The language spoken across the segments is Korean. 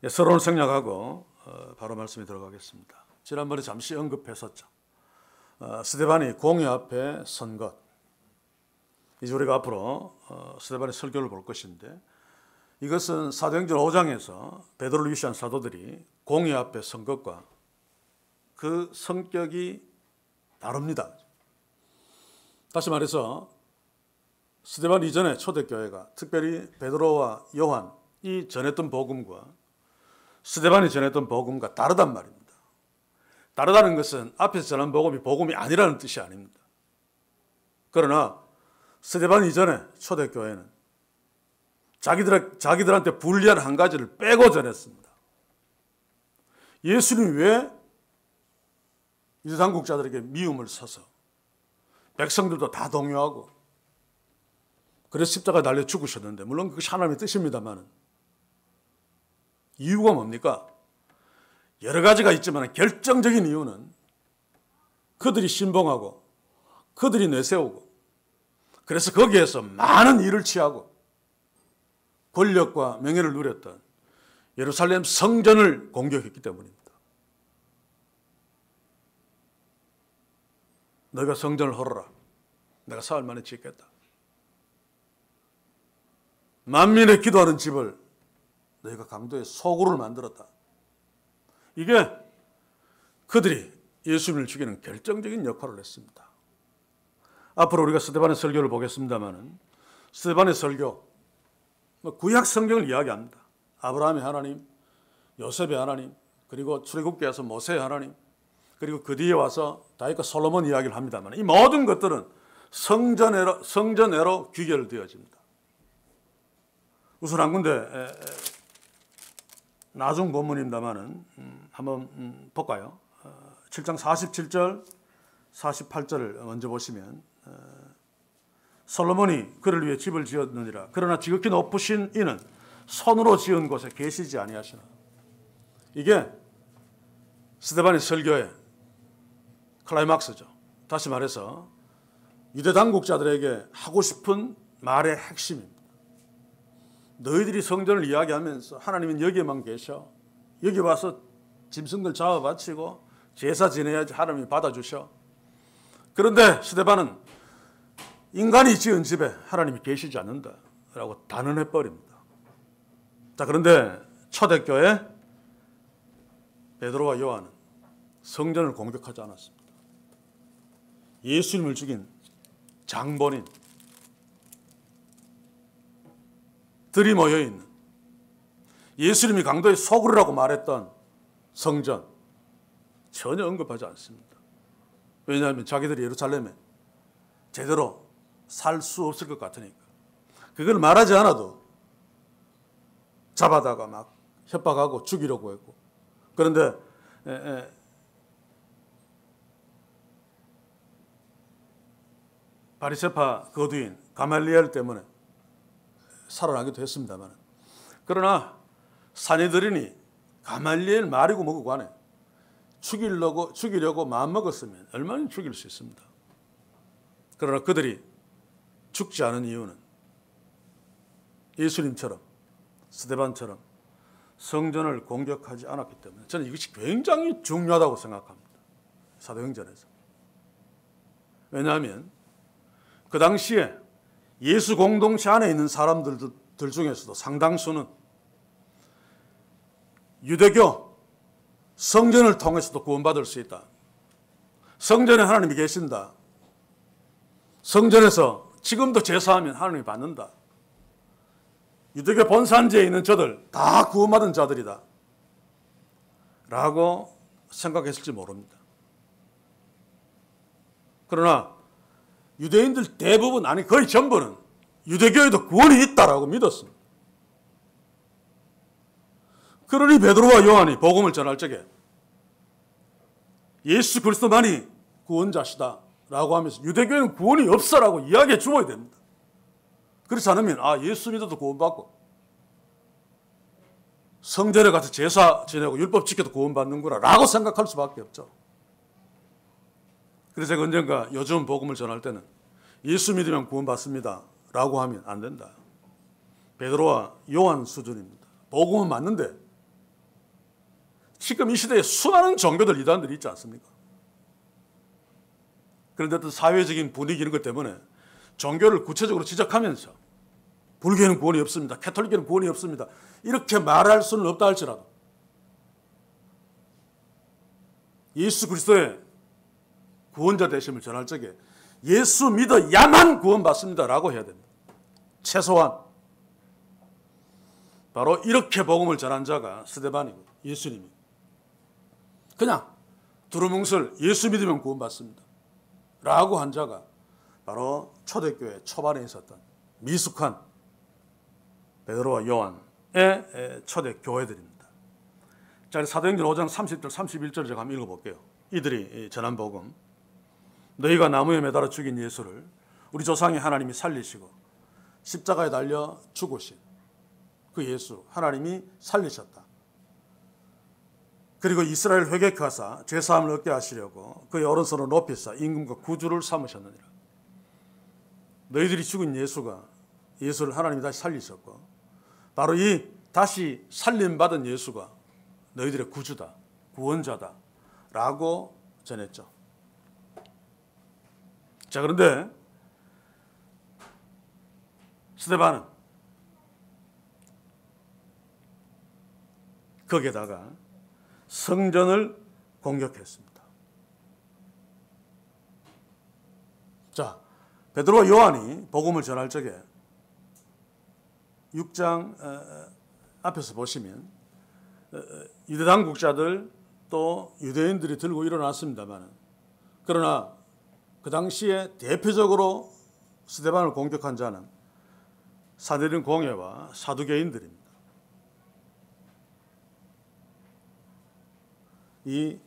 서론을 생략하고 바로 말씀에 들어가겠습니다. 지난번에 잠시 언급했었죠. 스데반이 공회 앞에 선 것. 이제 우리가 앞으로 스데반의 설교를 볼 것인데, 이것은 사도행전 5장에서 베드로를 위시한 사도들이 공회 앞에 선 것과 그 성격이 다릅니다. 다시 말해서 스데반 이전의 초대교회가, 특별히 베드로와 요한이 전했던 복음과 스데반이 전했던 복음과 다르단 말입니다. 다르다는 것은 앞에서 전한 복음이 복음이 아니라는 뜻이 아닙니다. 그러나 스데반 이전의 초대교회는 자기들한테 불리한 한 가지를 빼고 전했습니다. 예수님이 왜 유대당국자들에게 미움을 사서 백성들도 다 동요하고 그래서 십자가에 달려 죽으셨는데, 물론 그것이 하나님의 뜻입니다만 이유가 뭡니까? 여러 가지가 있지만 결정적인 이유는 그들이 신봉하고 그들이 내세우고 그래서 거기에서 많은 일을 취하고 권력과 명예를 누렸던 예루살렘 성전을 공격했기 때문입니다. 너희가 성전을 헐어라. 내가 사흘 만에 짓겠다. 만민의 기도하는 집을 너희가 강도의 소굴을 만들었다. 이게 그들이 예수님을 죽이는 결정적인 역할을 했습니다. 앞으로 우리가 스데반의 설교를 보겠습니다만, 스데반의 설교, 구약 성경을 이야기합니다. 아브라함의 하나님, 요셉의 하나님, 그리고 출애굽기에서 모세의 하나님, 그리고 그 뒤에 와서 다윗과 솔로몬 이야기를 합니다만, 이 모든 것들은 성전애로 귀결되어집니다. 우선 한 군데 나중 본문입니다만은 한번 볼까요? 7장 47절, 48절을 먼저 보시면, 솔로몬이 그를 위해 집을 지었느니라. 그러나 지극히 높으신 이는 손으로 지은 곳에 계시지 아니하시나. 이게 스데반의 설교의 클라이막스죠. 다시 말해서 유대 당국자들에게 하고 싶은 말의 핵심입니다. 너희들이 성전을 이야기하면서 하나님은 여기에만 계셔. 여기 와서 짐승들 잡아 바치고 제사 지내야지 하나님이 받아주셔. 그런데 스데반은 인간이 지은 집에 하나님이 계시지 않는다라고 단언해버립니다. 자, 그런데 초대교회 베드로와 요한은 성전을 공격하지 않았습니다. 예수님을 죽인 장본인 들이 모여있는, 예수님이 강도의 소굴이라고 말했던 성전 전혀 언급하지 않습니다. 왜냐하면 자기들이 예루살렘에 제대로 살 수 없을 것 같으니까. 그걸 말하지 않아도 잡아다가 막 협박하고 죽이려고 했고, 그런데 바리새파 거두인 가말리엘 때문에 살아나기도 했습니다만, 그러나 사내들이니 가말리엘 말이고 뭐고 간에 죽이려고 마음먹었으면 얼마나 죽일 수 있습니다. 그러나 그들이 죽지 않은 이유는 예수님처럼, 스데반처럼 성전을 공격하지 않았기 때문에 저는 이것이 굉장히 중요하다고 생각합니다. 사도행전에서. 왜냐하면 그 당시에 예수 공동체 안에 있는 사람들 중에서도 상당수는 유대교 성전을 통해서도 구원받을 수 있다. 성전에 하나님이 계신다. 성전에서 지금도 제사하면 하나님이 받는다. 유대교 본산지에 있는 저들 다 구원받은 자들이다 라고 생각했을지 모릅니다. 그러나 유대인들 대부분, 아니 거의 전부는 유대교에도 구원이 있다라고 믿었습니다. 그러니 베드로와 요한이 복음을 전할 적에 예수 그리스도만이 구원자시다 라고 하면서 유대교에는 구원이 없어라고 이야기해 주어야 됩니다. 그렇지 않으면 예수 믿어도 구원받고 성전에 가서 제사 지내고 율법 지켜도 구원받는구나 라고 생각할 수밖에 없죠. 그래서 제가 언젠가 요즘 복음을 전할 때는 예수 믿으면 구원받습니다 라고 하면 안 된다. 베드로와 요한 수준입니다. 복음은 맞는데 지금 이 시대에 수많은 종교들, 이단들이 있지 않습니까? 그런데 어떤 사회적인 분위기 이런 것 때문에 종교를 구체적으로 지적하면서 불교에는 구원이 없습니다, 캐톨릭에는 구원이 없습니다, 이렇게 말할 수는 없다 할지라도 예수 그리스도의 구원자 되심을 전할 적에 예수 믿어야만 구원받습니다 라고 해야 됩니다. 최소한 바로 이렇게 복음을 전한 자가 스데반이고 예수님이 그냥 두루뭉술 예수 믿으면 구원받습니다 라고 한 자가 바로 초대교회 초반에 있었던 미숙한 베드로와 요한의 초대교회들입니다. 자, 사도행전 5장 30절 31절을 제가 한번 읽어볼게요. 이들이 전한 복음, 너희가 나무에 매달아 죽인 예수를 우리 조상의 하나님이 살리시고 십자가에 달려 죽으신 그 예수 하나님이 살리셨다. 그리고 이스라엘 회개케 하사 죄사함을 얻게 하시려고 그의 오른손으로 높이사 임금과 구주를 삼으셨느니라. 너희들이 죽은 예수를 하나님이 다시 살리셨고 바로 이 다시 살림받은 예수가 너희들의 구주다, 구원자다 라고 전했죠. 자, 그런데 스데반은 거기에다가 성전을 공격했습니다. 자, 베드로와 요한이 복음을 전할 적에 6장 앞에서 보시면 유대 당국자들 또 유대인들이 들고 일어났습니다만, 그러나 그 당시에 대표적으로 스데반을 공격한 자는 사드린 공회와 사두개인들입니다. 이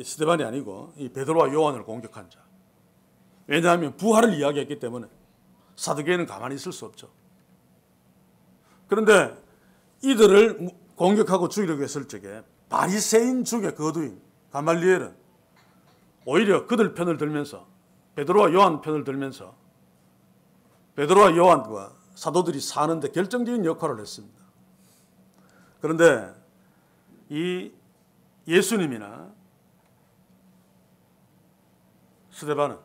스데반이 아니고 이 베드로와 요한을 공격한 자. 왜냐하면 부활을 이야기했기 때문에 사두개인은 가만히 있을 수 없죠. 그런데 이들을 공격하고 죽이려고 했을 적에 바리새인 중에 거두인 가말리엘은 오히려 그들 편을 들면서 베드로와 요한 편을 들면서 베드로와 요한과 사도들이 사는데 결정적인 역할을 했습니다. 그런데 이 예수님이나 스데반은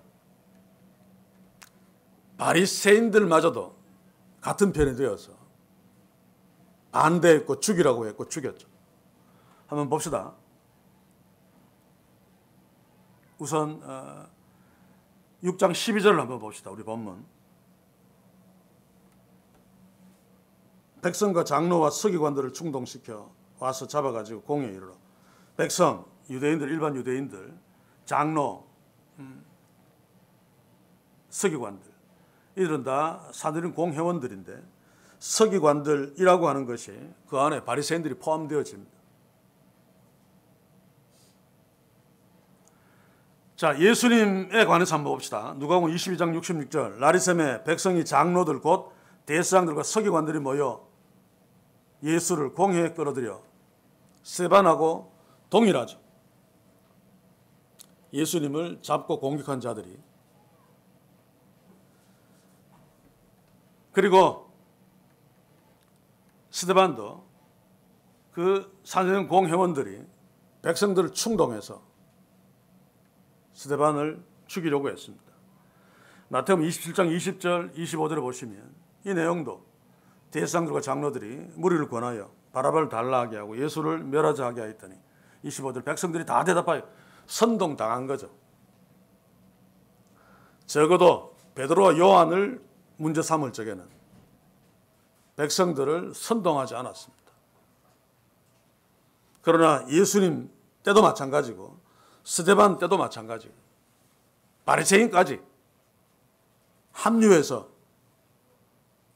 바리새인들마저도 같은 편이 되어서 반대했고 죽이라고 했고 죽였죠. 한번 봅시다. 우선 6장 12절을 한번 봅시다. 우리 본문. 백성과 장로와 서기관들을 충동시켜 와서 잡아가지고 공회에 이르러 백성, 유대인들, 일반 유대인들, 장로, 서기관들, 이들은 다 사드린 공회원들인데 서기관들이라고 하는 것이 그 안에 바리새인들이 포함되어집니다. 자, 예수님에 관해서 한번 봅시다. 누가복음 22장 66절. 라리셈에 백성이 장로들 곧 대제사장들과 서기관들이 모여 예수를 공회에 끌어들여 스데반하고 동일하죠. 예수님을 잡고 공격한 자들이. 그리고 스데반도 그 사내는 공회원들이 백성들을 충동해서 스데반을 죽이려고 했습니다. 마태복음 27장 20절 25절을 보시면 이 내용도 대제사장들과 장로들이 무리를 권하여 바라바를 달라하게 하고 예수를 멸하자 하게 하였더니 25절 백성들이 다 대답하여 선동당한 거죠. 적어도 베드로와 요한을 문제 삼을 적에는 백성들을 선동하지 않았습니다. 그러나 예수님 때도 마찬가지고 스데반 때도 마찬가지고 바리새인까지 합류해서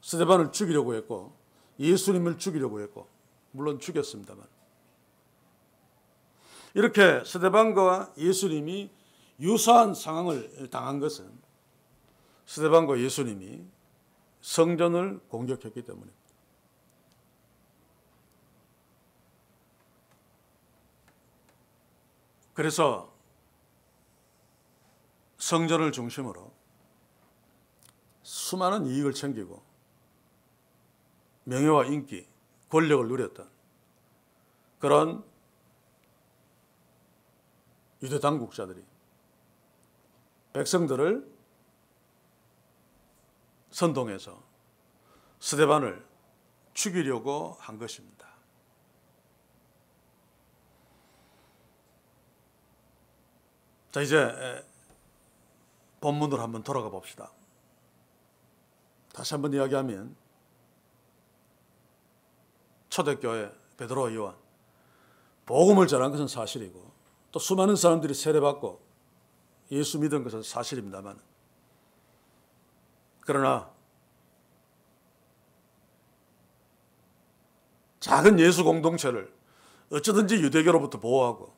스데반을 죽이려고 했고 예수님을 죽이려고 했고 물론 죽였습니다만, 이렇게 스데반과 예수님이 유사한 상황을 당한 것은 스데반과 예수님이 성전을 공격했기 때문입니다. 그래서 성전을 중심으로 수많은 이익을 챙기고 명예와 인기, 권력을 누렸던 그런 유대 당국자들이 백성들을 선동해서 스데반을 죽이려고 한 것입니다. 자, 이제 본문으로 한번 돌아가 봅시다. 다시 한번 이야기하면 초대교회 베드로와 요한 복음을 전한 것은 사실이고 또 수많은 사람들이 세례받고 예수 믿은 것은 사실입니다만, 그러나 작은 예수 공동체를 어쩌든지 유대교로부터 보호하고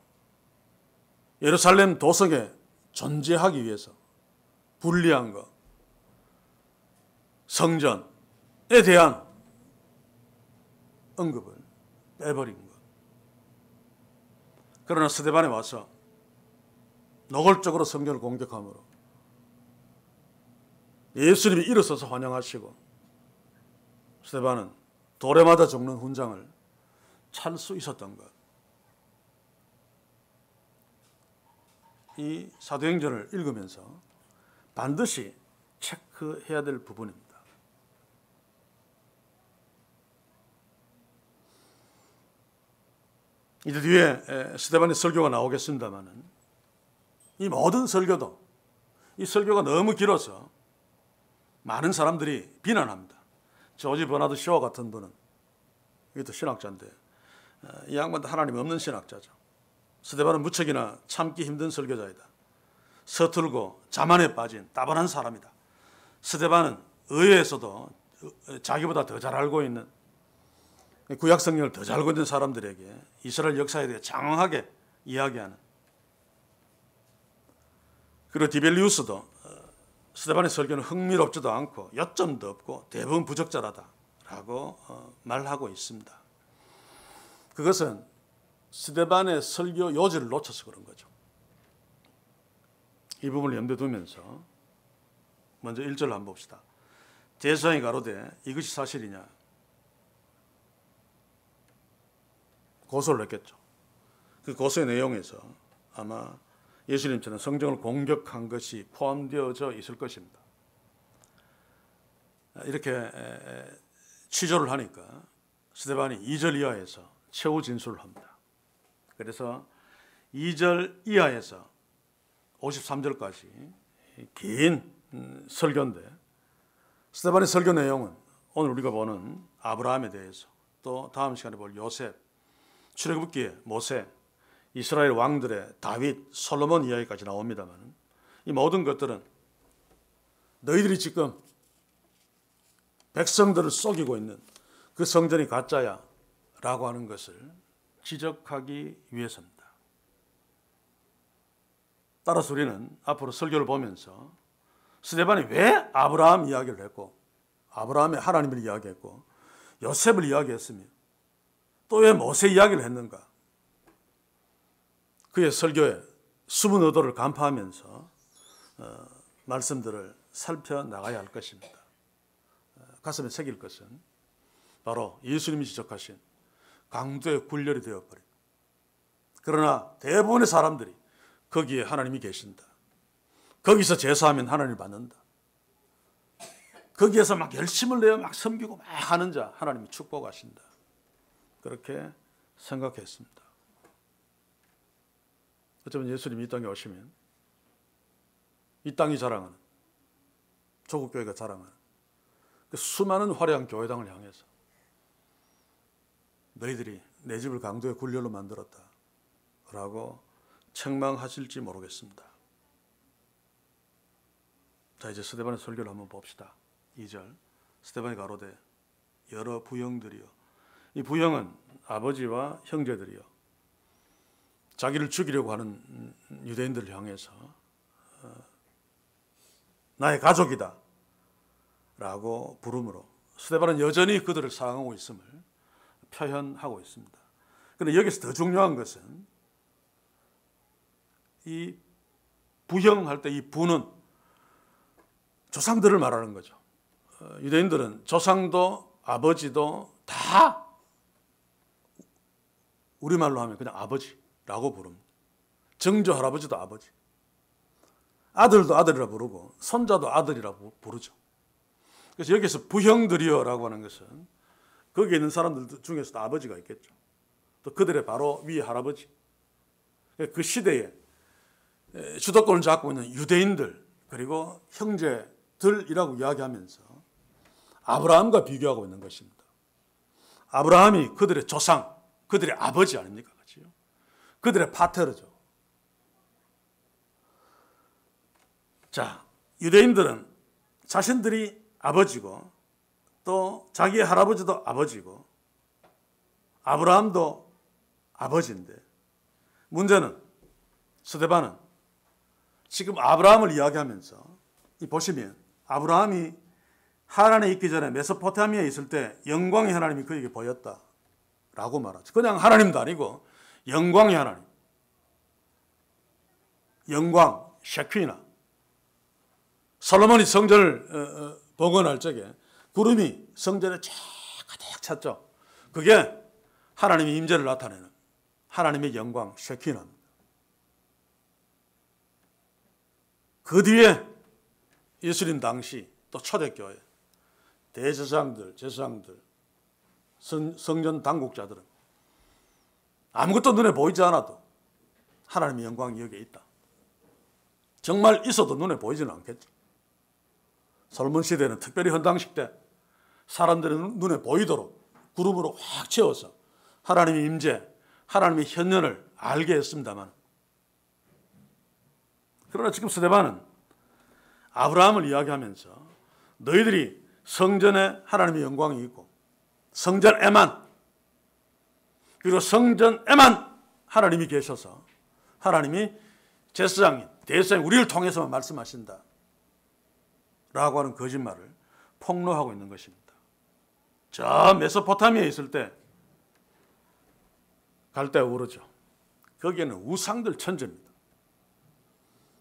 예루살렘 도성에 존재하기 위해서 불리한 것, 성전에 대한 언급을 빼버린 것. 그러나 스데반에 와서 노골적으로 성전을 공격함으로 예수님이 일어서서 환영하시고 스데반은 돌에 맞아 죽는 훈장을 찰 수 있었던 것. 이 사도행전을 읽으면서 반드시 체크해야 될 부분입니다. 이제 뒤에 스데반의 설교가 나오겠습니다마는 이 모든 설교도 이 설교가 너무 길어서 많은 사람들이 비난합니다. 조지 버나드 쇼 같은 분은, 이것도 신학자인데 이 양반도 하나님 없는 신학자죠. 스데반은 무척이나 참기 힘든 설교자이다. 서툴고 자만에 빠진 따분한 사람이다. 스데반은 의회에서도 자기보다 더 잘 알고 있는, 구약 성경을 더 잘 알고 있는 사람들에게 이스라엘 역사에 대해 장황하게 이야기하는, 그리고 디벨리우스도 스데반의 설교는 흥미롭지도 않고 요점도 없고 대부분 부적절하다라고 말하고 있습니다. 그것은 스데반의 설교 요지를 놓쳐서 그런 거죠. 이 부분을 염두에 두면서 먼저 1절을 한번 봅시다. 제사장이 가로되 이것이 사실이냐? 고소를 했겠죠. 그 고소의 내용에서 아마 예수님처럼 성전을 공격한 것이 포함되어져 있을 것입니다. 이렇게 취조를 하니까 스데반이 2절 이하에서 최후 진술을 합니다. 그래서 2절 이하에서 53절까지 긴 설교인데, 스데반의 설교 내용은 오늘 우리가 보는 아브라함에 대해서, 또 다음 시간에 볼 요셉, 출애굽기의 모세, 이스라엘 왕들의 다윗, 솔로몬 이야기까지 나옵니다만, 이 모든 것들은 너희들이 지금 백성들을 속이고 있는 그 성전이 가짜야 라고 하는 것을 지적하기 위해서입니다. 따라서 우리는 앞으로 설교를 보면서 스데반이 왜 아브라함 이야기를 했고, 아브라함의 하나님을 이야기했고, 요셉을 이야기했으며 또 왜 모세 이야기를 했는가, 그의 설교에 숨은 의도를 간파하면서 말씀들을 살펴나가야 할 것입니다. 가슴에 새길 것은 바로 예수님이 지적하신 강도의 굴렬이 되어버린, 그러나 대부분의 사람들이 거기에 하나님이 계신다, 거기서 제사하면 하나님을 받는다, 거기에서 막 열심을 내어 막 섬기고 막 하는 자 하나님이 축복하신다, 그렇게 생각했습니다. 어쩌면 예수님이 이 땅에 오시면 이 땅이 자랑하는, 조국 교회가 자랑하는 그 수많은 화려한 교회당을 향해서 너희들이 내 집을 강도의 굴렬로 만들었다 라고 책망하실지 모르겠습니다. 자, 이제 스데반의 설교를 한번 봅시다. 2절, 스데반이 가로되 여러 부형들이요. 이 부형은 아버지와 형제들이요, 자기를 죽이려고 하는 유대인들을 향해서 나의 가족이다 라고 부름으로 스데반은 여전히 그들을 사랑하고 있음을 표현하고 있습니다. 그런데 여기서 더 중요한 것은 이 부형할 때 이 부는 조상들을 말하는 거죠. 유대인들은 조상도 아버지도 다 우리말로 하면 그냥 아버지라고 부릅니다. 증조 할아버지도 아버지, 아들도 아들이라 부르고 손자도 아들이라 부르죠. 그래서 여기서 부형들이여라고 하는 것은 거기에 있는 사람들 중에서도 아버지가 있겠죠. 또 그들의 바로 위에 할아버지. 그 시대에 주도권을 잡고 있는 유대인들 그리고 형제들이라고 이야기하면서 아브라함과 비교하고 있는 것입니다. 아브라함이 그들의 조상, 그들의 아버지 아닙니까? 그들의 파트너죠. 자, 유대인들은 자신들이 아버지고 또 자기의 할아버지도 아버지고 아브라함도 아버지인데 문제는 스데반은 지금 아브라함을 이야기하면서 보시면 아브라함이 하란에 있기 전에 메소포타미아에 있을 때 영광의 하나님이 그에게 보였다라고 말하죠. 그냥 하나님도 아니고 영광의 하나님, 영광, 셰퀴나. 솔로몬이 성전을 복원할 적에 구름이 성전에 쫙 가득 찼죠. 그게 하나님의 임재를 나타내는 하나님의 영광, 셰퀴나입니다. 그 뒤에 예수님 당시 또 초대교회 대제사장들, 제사장들, 성전 당국자들은 아무것도 눈에 보이지 않아도 하나님의 영광이 여기에 있다. 정말 있어도 눈에 보이지는 않겠죠. 솔로몬 시대는 특별히 헌당식 때 사람들의 눈에 보이도록 구름으로 확 채워서 하나님의 임재, 하나님의 현현을 알게 했습니다만, 그러나 지금 스데반은 아브라함을 이야기하면서 너희들이 성전에 하나님의 영광이 있고 성전에만, 그리고 성전에만 하나님이 계셔서 하나님이 제사장인 대제사장인 우리를 통해서만 말씀하신다 라고 하는 거짓말을 폭로하고 있는 것입니다. 저 메소포타미아에 있을 때 갈대아 우르죠. 거기에는 우상들 천지입니다.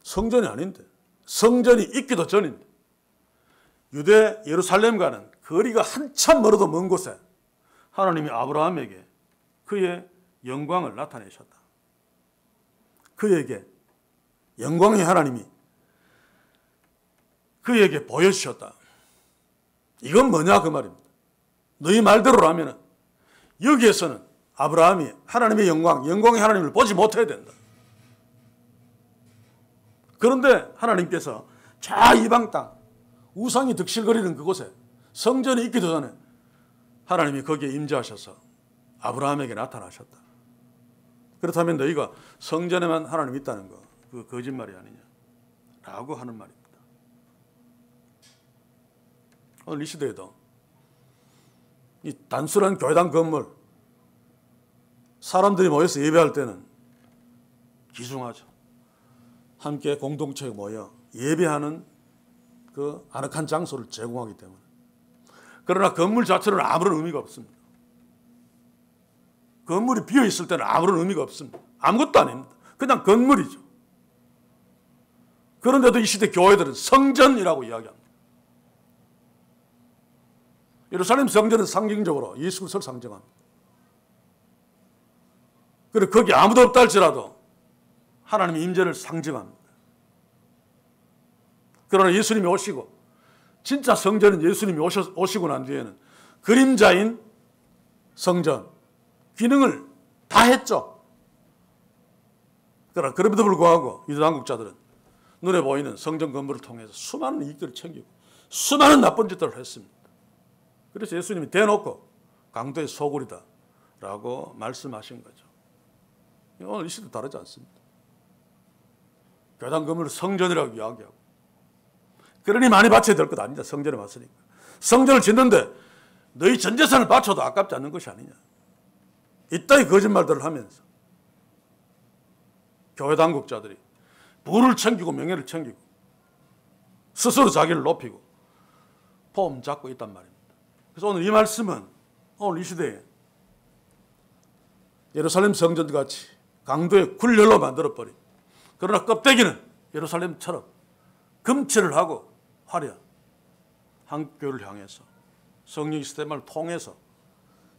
성전이 아닌데, 성전이 있기도 전인데, 유대 예루살렘과는 거리가 한참 멀어도 먼 곳에 하나님이 아브라함에게 그의 영광을 나타내셨다. 그에게 영광의 하나님이 그에게 보여주셨다. 이건 뭐냐 그 말입니다. 너희 말대로라면 여기에서는 아브라함이 하나님의 영광, 영광의 하나님을 보지 못해야 된다. 그런데 하나님께서 저 이방 땅, 우상이 득실거리는 그곳에 성전이 있기도 전에 하나님이 거기에 임재하셔서 아브라함에게 나타나셨다. 그렇다면 너희가 성전에만 하나님이 있다는 거, 그 거짓말이 아니냐라고 하는 말입니다. 오늘 이 시대에도 이 단순한 교회당 건물, 사람들이 모여서 예배할 때는 기중하죠. 함께 공동체에 모여 예배하는 그 아늑한 장소를 제공하기 때문에. 그러나 건물 자체는 아무런 의미가 없습니다. 건물이 비어 있을 때는 아무런 의미가 없습니다. 아무것도 아닙니다. 그냥 건물이죠. 그런데도 이 시대 교회들은 성전이라고 이야기합니다. 예루살렘 성전은 상징적으로 예수 그리스도를 상징합니다. 그리고 거기 아무도 없다 할지라도 하나님의 임재를 상징합니다. 그러나 예수님이 오시고 진짜 성전은 예수님이 오시고 난 뒤에는 그림자인 성전 기능을 다 했죠. 그러나 그럼에도 불구하고 유대 당국자들은 눈에 보이는 성전 건물을 통해서 수많은 이익들을 챙기고 수많은 나쁜 짓들을 했습니다. 그래서 예수님이 대놓고 강도의 소굴이다 라고 말씀하신 거죠. 오늘 이 시대 다르지 않습니다. 교당 건물을 성전이라고 이야기하고, 그러니 많이 바쳐야 될 것 아니냐. 성전에 왔으니까. 성전을 짓는데 너희 전 재산을 바쳐도 아깝지 않는 것이 아니냐. 이따위 거짓말들을 하면서 교회 당국자들이 부를 챙기고 명예를 챙기고 스스로 자기를 높이고 폼 잡고 있단 말입니다. 그래서 오늘 이 말씀은 오늘 이 시대에 예루살렘 성전과 같이 강도의 굴렬로 만들어버린, 그러나 껍데기는 예루살렘처럼 금칠을 하고 화려한 한국교회를 향해서 성령의 시스템을 통해서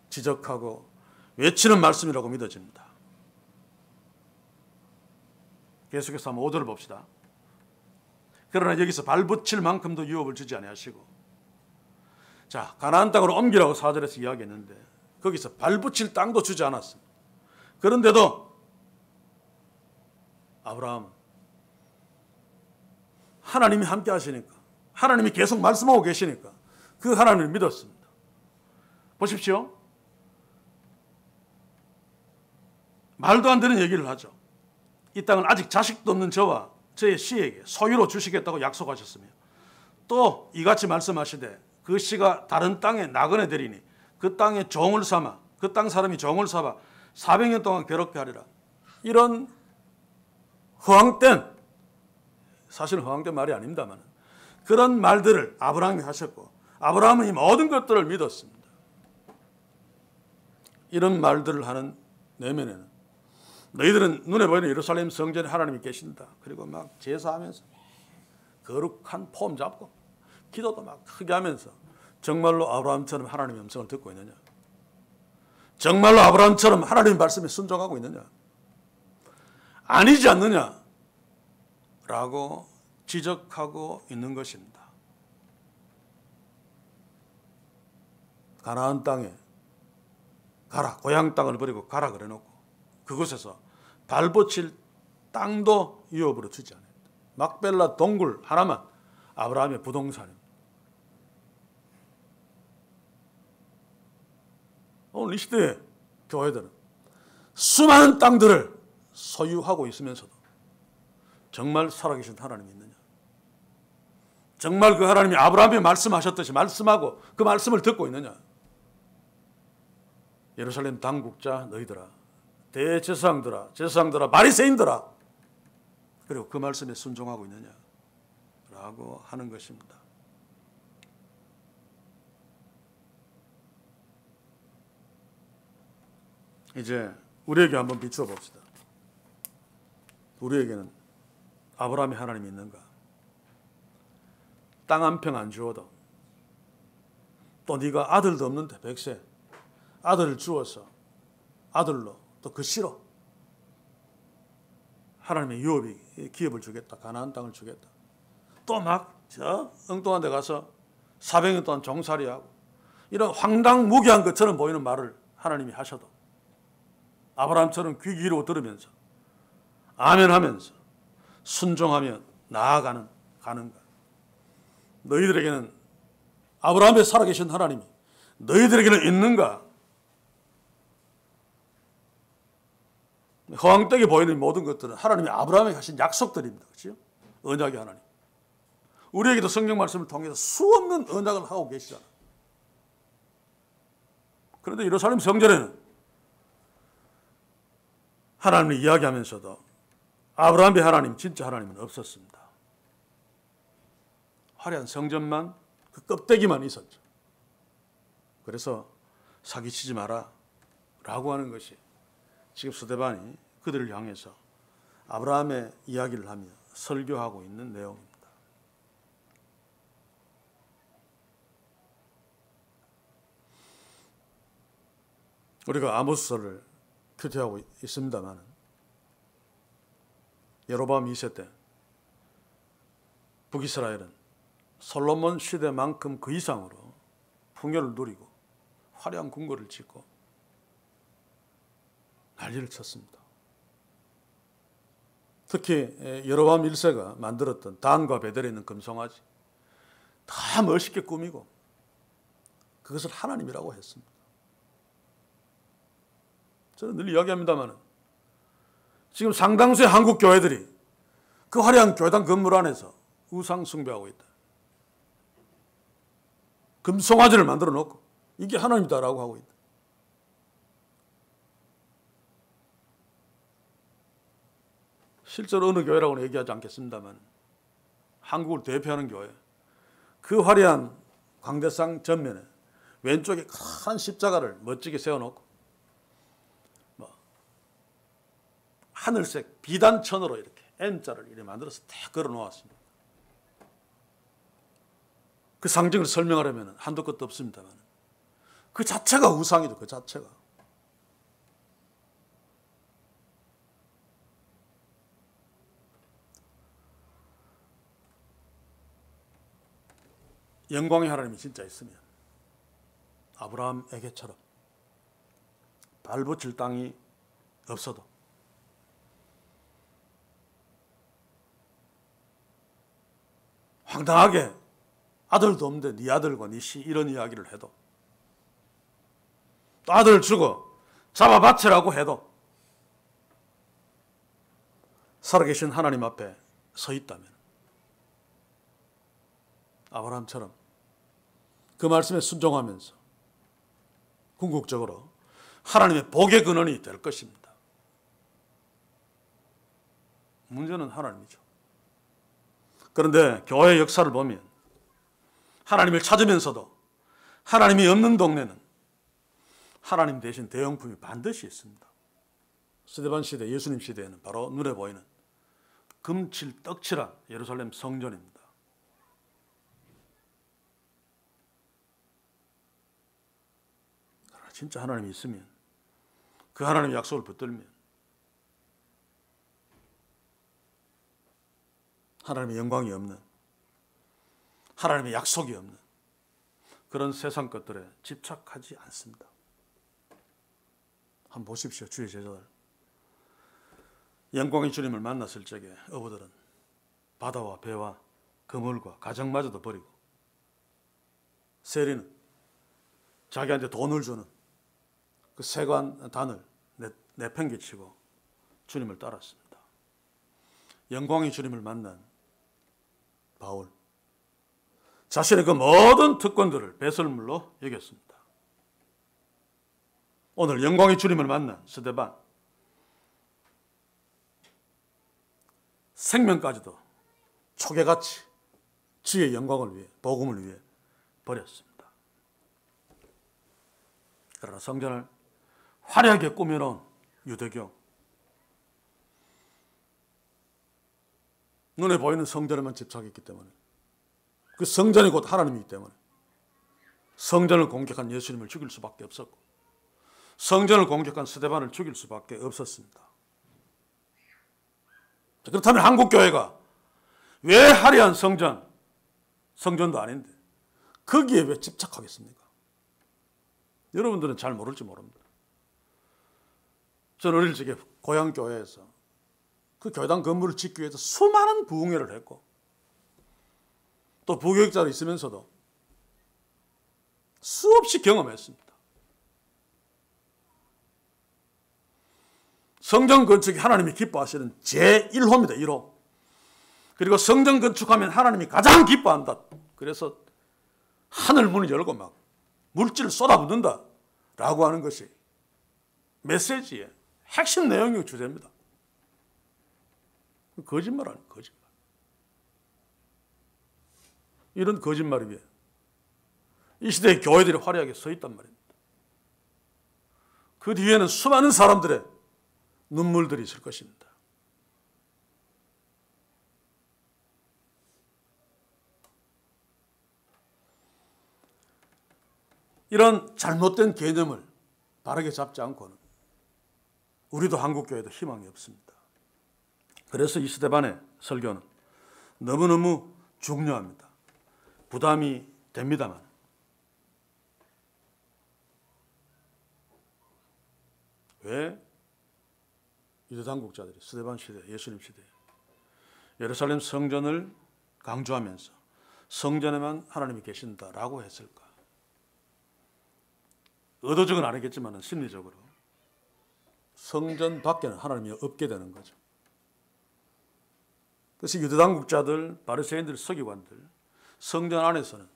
지적하고 외치는 말씀이라고 믿어집니다. 계속해서 한번 5절을 봅시다. 그러나 여기서 발붙일 만큼도 유업을 주지 아니하시고, 자, 가나안 땅으로 옮기라고 4절에서 이야기했는데 거기서 발붙일 땅도 주지 않았습니다. 그런데도 아브라함은 하나님이 함께 하시니까, 하나님이 계속 말씀하고 계시니까 그 하나님을 믿었습니다. 보십시오. 말도 안 되는 얘기를 하죠. 이 땅은 아직 자식도 없는 저와 저의 씨에게 소유로 주시겠다고 약속하셨으며, 또 이같이 말씀하시되 그 씨가 다른 땅에 나그네 되리니 그 땅에 종을 삼아, 그 땅 사람이 종을 삼아 400년 동안 괴롭게 하리라. 이런 허황된, 사실은 허황된 말이 아닙니다만 그런 말들을 아브라함이 하셨고, 아브라함은 이 모든 것들을 믿었습니다. 이런 말들을 하는 내면에는 너희들은 눈에 보이는 예루살렘 성전에 하나님이 계신다. 그리고 막 제사하면서 거룩한 폼 잡고 기도도 막 크게 하면서 정말로 아브라함처럼 하나님의 음성을 듣고 있느냐? 정말로 아브라함처럼 하나님의 말씀에 순종하고 있느냐? 아니지 않느냐? 라고 지적하고 있는 것입니다. 가나안 땅에 가라, 고향 땅을 버리고 가라 그래놓고 그곳에서 발붙일 땅도 유업으로 주지 않았다. 막벨라 동굴 하나만 아브라함의 부동산입니다. 오늘 이 시대의 교회들은 수많은 땅들을 소유하고 있으면서도 정말 살아계신 하나님이 있느냐? 정말 그 하나님이 아브라함이 말씀하셨듯이 말씀하고 그 말씀을 듣고 있느냐? 예루살렘 당국자 너희들아, 대제사장들아, 제사장들아, 바리새인들아, 그리고 그 말씀에 순종하고 있느냐? 라고 하는 것입니다. 이제 우리에게 한번 비추어 봅시다. 우리에게는 아브라함의 하나님이 있는가? 땅 한 평 안 주어도, 또 네가 아들도 없는데 백세 아들을 주어서 아들로 또 그 씨로 하나님의 유업이 기업을 주겠다. 가나안 땅을 주겠다. 또 막 저 엉뚱한 데 가서 400년 동안 종살이하고 이런 황당무계한 것처럼 보이는 말을 하나님이 하셔도 아브라함처럼 귀 기울이고 들으면서 아멘 하면서 순종하며 나아가는 가는가? 너희들에게는 아브라함의 살아계신 하나님이 너희들에게는 있는가? 허황되게 보이는 모든 것들은 하나님이 아브라함에게 하신 약속들입니다. 그렇죠? 언약의 하나님. 우리에게도 성경 말씀을 통해서 수없는 언약을 하고 계시잖아요. 그런데 예루살렘 성전에는 하나님을 이야기하면서도 아브라함의 하나님, 진짜 하나님은 없었습니다. 화려한 성전만, 그 껍데기만 있었죠. 그래서 사기치지 마라 라고 하는 것이 지금 스데반이 그들을 향해서 아브라함의 이야기를 하며 설교하고 있는 내용입니다. 우리가 아모스서를 큐티하고 있습니다만 여로보암 2세 때 북이스라엘은 솔로몬 시대만큼 그 이상으로 풍요를 누리고 화려한 궁궐을 짓고 난리를 쳤습니다. 특히 여로보암 1세가 만들었던 단과 베델에 있는 금송아지 다 멋있게 꾸미고 그것을 하나님이라고 했습니다. 저는 늘 이야기합니다만 지금 상당수의 한국 교회들이 그 화려한 교회당 건물 안에서 우상 숭배하고 있다. 금송아지를 만들어 놓고 이게 하나님이다라고 하고 있다. 실제로 어느 교회라고는 얘기하지 않겠습니다만 한국을 대표하는 교회, 그 화려한 광대상 전면에 왼쪽에 큰 십자가를 멋지게 세워놓고 하늘색 비단천으로 이렇게 M자를 이렇게 만들어서 딱 걸어 놓았습니다. 그 상징을 설명하려면 한도 끝도 없습니다만 그 자체가 우상이죠. 그 자체가. 영광의 하나님이 진짜 있으면 아브라함에게처럼 발붙일 땅이 없어도 황당하게 아들도 없는데 네 아들과 네 시 이런 이야기를 해도 또 아들을 주고 잡아 바치라고 해도 살아계신 하나님 앞에 서 있다면 아브라함처럼 그 말씀에 순종하면서 궁극적으로 하나님의 복의 근원이 될 것입니다. 문제는 하나님이죠. 그런데 교회의 역사를 보면 하나님을 찾으면서도 하나님이 없는 동네는 하나님 대신 대형품이 반드시 있습니다. 스데반 시대, 예수님 시대에는 바로 눈에 보이는 금칠 떡칠한 예루살렘 성전입니다. 그러나 진짜 하나님이 있으면 그 하나님의 약속을 붙들면 하나님의 영광이 없는, 하나님의 약속이 없는 그런 세상 것들에 집착하지 않습니다. 한번 보십시오. 주의 제자들. 영광의 주님을 만났을 적에 어부들은 바다와 배와 그물과 가정마저도 버리고 세리는 자기한테 돈을 주는 그 세관단을 내팽개치고 주님을 따랐습니다. 영광의 주님을 만난 바울, 자신의 그 모든 특권들을 배설물로 여겼습니다. 오늘 영광의 주님을 만난 스데반, 생명까지도 초계같이 주의 영광을 위해, 복음을 위해 버렸습니다. 그러나 성전을 화려하게 꾸며놓은 유대교, 눈에 보이는 성전에만 집착했기 때문에, 그 성전이 곧 하나님이기 때문에 성전을 공격한 예수님을 죽일 수밖에 없었고 성전을 공격한 스데반을 죽일 수밖에 없었습니다. 그렇다면 한국교회가 왜 화려한 성전도 아닌데 거기에 왜 집착하겠습니까? 여러분들은 잘 모를지 모릅니다. 저는 어릴 적에 고향교회에서 그 교회당 건물을 짓기 위해서 수많은 부흥회를 했고 또 부교육자로 있으면서도 수없이 경험했습니다. 성전 건축이 하나님이 기뻐하시는 제1호입니다. 1호. 그리고 성전 건축하면 하나님이 가장 기뻐한다. 그래서 하늘 문을 열고 막 물질을 쏟아붓는다 라고 하는 것이 메시지의 핵심 내용이 주제입니다. 거짓말 아니에요. 거짓말. 이런 거짓말 위에 이 시대의 교회들이 화려하게 서 있단 말입니다. 그 뒤에는 수많은 사람들의 눈물들이 있을 것입니다. 이런 잘못된 개념을 바르게 잡지 않고는 우리도 한국교회도 희망이 없습니다. 그래서 이 스데반의 설교는 너무너무 중요합니다. 부담이 됩니다만 왜 유대 당국자들이 스데반 시대, 예수님 시대에 예루살렘 성전을 강조하면서 성전에만 하나님이 계신다라고 했을까? 의도적은 아니겠지만 심리적으로 성전 밖에는 하나님이 없게 되는 거죠. 그래서 유대 당국자들, 바리새인들, 서기관들 성전 안에서는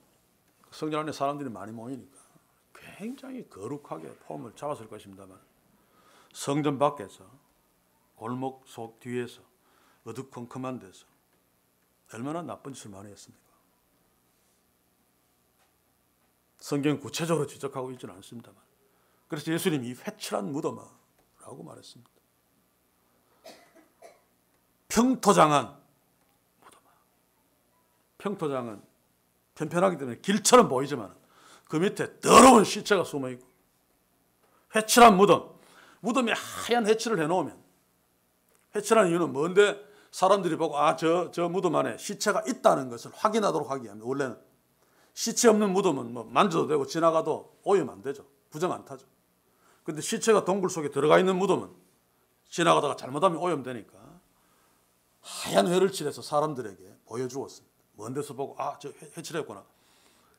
성전 안에 사람들이 많이 모이니까 굉장히 거룩하게 폼을 잡았을 것입니다만 성전 밖에서 골목 속 뒤에서 어두컴컴한 데서 얼마나 나쁜 짓을 많이 했습니까? 성경은 구체적으로 지적하고 있지는 않습니다만 그래서 예수님이 회칠한 무덤아라고 말했습니다. 평토장한 무덤아. 평토장은 편편하기 때문에 길처럼 보이지만 그 밑에 더러운 시체가 숨어있고 회칠한 무덤에 하얀 회칠을 해놓으면 회칠한 이유는 뭔데 사람들이 보고 저 무덤 안에 시체가 있다는 것을 확인하도록 하기 위함입니다. 원래는 시체 없는 무덤은 뭐 만져도 되고 지나가도 오염 안 되죠. 부정 안 타죠. 근데 시체가 동굴 속에 들어가 있는 무덤은 지나가다가 잘못하면 오염되니까 하얀 회를 칠해서 사람들에게 보여주었습니다. 먼 데서 보고 저 회칠했구나.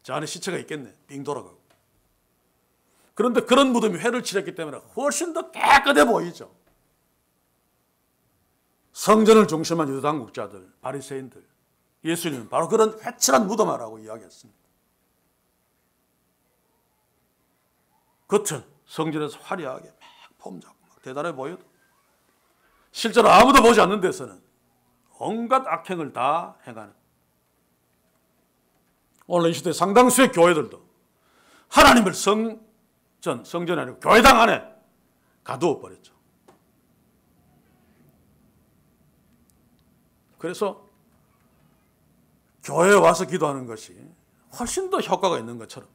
저 안에 시체가 있겠네. 빙 돌아가고. 그런데 그런 무덤이 회를 칠했기 때문에 훨씬 더 깨끗해 보이죠. 성전을 중심한 유다 당국자들, 바리새인들, 예수님은 바로 그런 회칠한 무덤이라고 이야기했습니다. 겉은 성전에서 화려하게 막 폼 잡고 막 대단해 보여도 실제로 아무도 보지 않는 데서는 온갖 악행을 다 행하는, 오늘 이 시대 상당수의 교회들도 하나님을 성전이 아니고 교회당 안에 가두어 버렸죠. 그래서 교회에 와서 기도하는 것이 훨씬 더 효과가 있는 것처럼,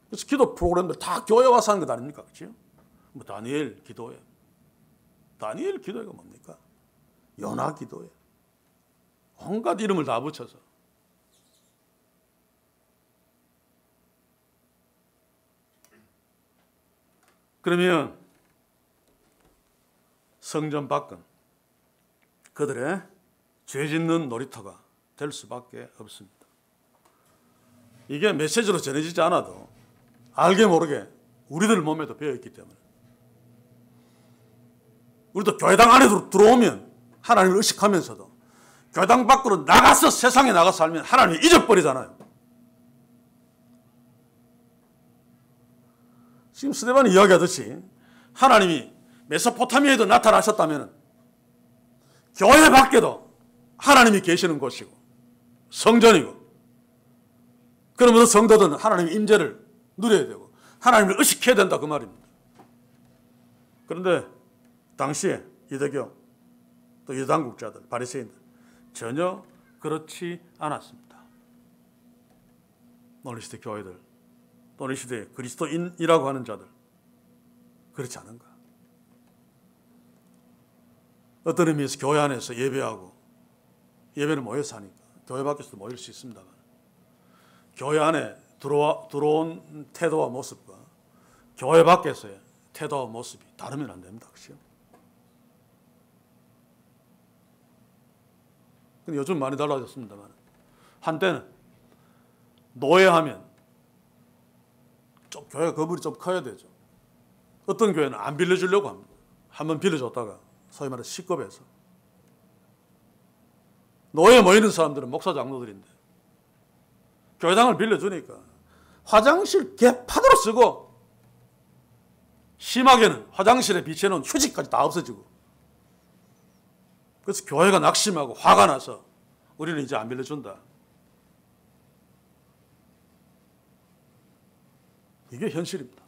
그래서 기도 프로그램들 다 교회 와서 하는 것 아닙니까? 그렇죠? 뭐 다니엘 기도회, 다니엘 기도회가 뭡니까? 요나 기도회, 온갖 이름을 다 붙여서. 그러면 성전 밖은 그들의 죄 짓는 놀이터가 될 수밖에 없습니다. 이게 메시지로 전해지지 않아도 알게 모르게 우리들 몸에도 배어있기 때문에, 우리도 교회당 안에 들어오면 하나님을 의식하면서도 교회당 밖으로 나가서 세상에 나가서 살면 하나님을 잊어버리잖아요. 지금 스데반이 이야기하듯이 하나님이 메소포타미아에도 나타나셨다면 교회 밖에도 하나님이 계시는 곳이고 성전이고, 그러면서 성도들은 하나님의 임재를 누려야 되고 하나님을 의식해야 된다, 그 말입니다. 그런데 당시에 유대교 또 유당국자들, 바리새인들 전혀 그렇지 않았습니다. 오늘 시대 교회들, 또 오늘 시대 그리스도인이라고 하는 자들 그렇지 않은가? 어떤 의미에서 교회 안에서 예배하고, 예배는 모여서 하니까 교회 밖에서도 모일 수 있습니다만, 교회 안에 들어온 태도와 모습과 교회 밖에서의 태도와 모습이 다르면 안 됩니다. 그렇죠? 근데 요즘 많이 달라졌습니다만, 한때는 노예하면 좀 교회가 거물이 좀 커야 되죠. 어떤 교회는 안 빌려주려고 합니다. 한번 빌려줬다가 소위 말해 시급해서. 노예 모이는 사람들은 목사 장로들인데 교회당을 빌려주니까 화장실 개판으로 쓰고, 심하게는 화장실에 비치해놓은 휴지까지 다 없어지고, 그래서 교회가 낙심하고 화가 나서 우리는 이제 안 빌려준다. 이게 현실입니다.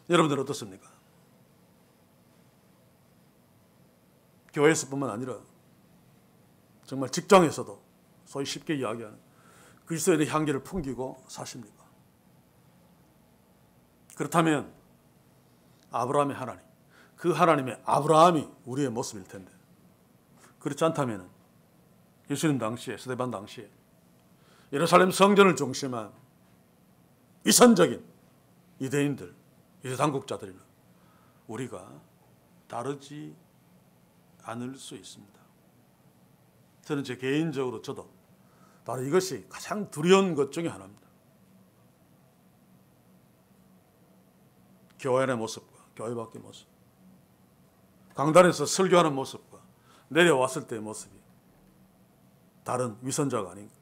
여러분들은 어떻습니까? 교회에서뿐만 아니라 정말 직장에서도 소위 쉽게 이야기하는 그리스도인의 향기를 풍기고 사십니까? 그렇다면 아브라함의 하나님, 그 하나님의 아브라함이 우리의 모습일 텐데, 그렇지 않다면 예수님 당시에, 스데반 당시에 예루살렘 성전을 중심한 위선적인 유대인들, 유대 당국자들이나 우리가 다르지 않을 수 있습니다. 저는 제 개인적으로 저도 바로 이것이 가장 두려운 것 중에 하나입니다. 교회 안의 모습과 교회 밖의 모습, 강단에서 설교하는 모습과 내려왔을 때의 모습이 다른 위선자가 아닌가.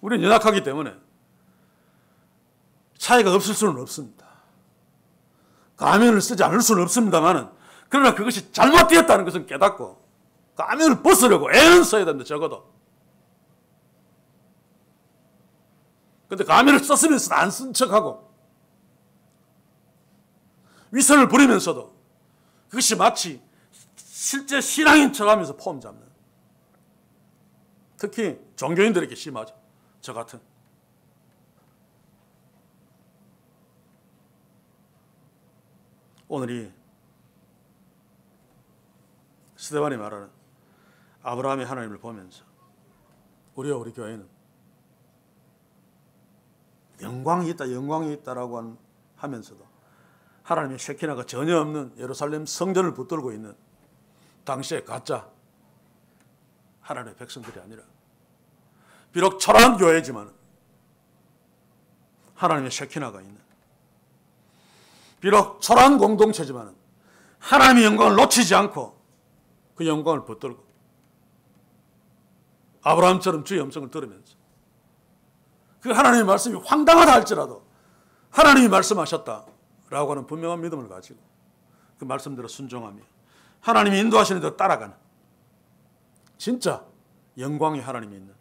우리는 연약하기 때문에 차이가 없을 수는 없습니다. 가면을 쓰지 않을 수는 없습니다만, 그러나 그것이 잘못되었다는 것은 깨닫고 가면을 벗으려고 애는 써야 됩니다. 적어도. 그런데 가면을 썼으면서 안 쓴 척하고 위선을 부리면서도 그것이 마치 실제 신앙인 척하면서 폼 잡는, 특히 종교인들에게 심하죠. 저 같은. 오늘이 스데반이 말하는 아브라함의 하나님을 보면서 우리 교회는 영광이 있다라고 하면서도 하나님의 셰키나가 전혀 없는 예루살렘 성전을 붙들고 있는 당시의 가짜 하나님의 백성들이 아니라 비록 초라한 교회지만 하나님의 셰키나가 있는, 비록 초라한 공동체지만 하나님의 영광을 놓치지 않고 그 영광을 붙들고 아브라함처럼 주의 음성을 들으면서 그 하나님의 말씀이 황당하다 할지라도 하나님이 말씀하셨다라고 하는 분명한 믿음을 가지고 그 말씀대로 순종하며 하나님이 인도하시는 대로 따라가는 진짜 영광의 하나님이 있는